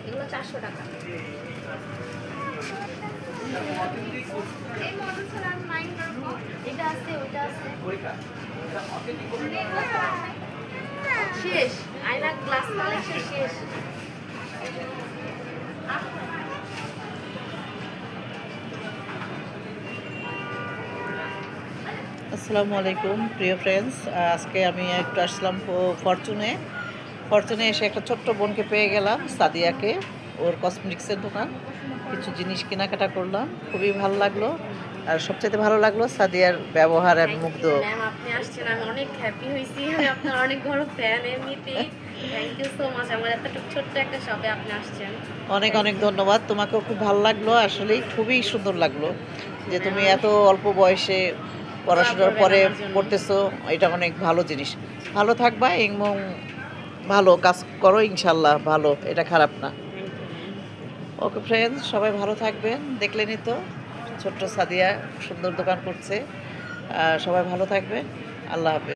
এগুলো 400 টাকা। এটা আছে, ওইটা আছে। শেষ আয়না গ্লাস কালেকশন শেষ। আসসালামু আলাইকুম প্রিয় ফ্রেন্ডস, আজকে আমি একটু আসলাম ফরচুনে ফরচুনে এসে একটা ছোট্ট বোনকে পেয়ে গেলাম, সাদিয়াকে। ওর কসমেটিক্সের দোকান, কিছু জিনিস কেনাকাটা করলাম, খুবই ভালো লাগলো। আর সবচেয়ে ভালো লাগলো সাদিয়ার ব্যবহার, আমি মুগ্ধ। ম্যাম আপনি আসছেন, আমি অনেক হ্যাপি হয়েছি। আমি আপনার অনেক বড় ফ্যান এমনিতেই। Thank you so much. আমার এতটুকু ছোট্ট একটা শপে আপনি আসছেন। অনেক অনেক ধন্যবাদ। তোমাকেও খুব ভালো লাগলো, আসলেই খুবই সুন্দর লাগলো যে তুমি এত অল্প বয়সে পড়াশোনার পরে পড়তেছো। এটা অনেক ভালো জিনিস। ভালো থাকবা এবং ভালো কাজ করো, ইনশাল্লাহ ভালো, এটা খারাপ না। ওকে ফ্রেন্ডস, সবাই ভালো থাকবেন। দেখলেনই তো ছোট্ট সাদিয়া সুন্দর দোকান করছে। সবাই ভালো থাকবেন। আল্লাহ হাফেজ।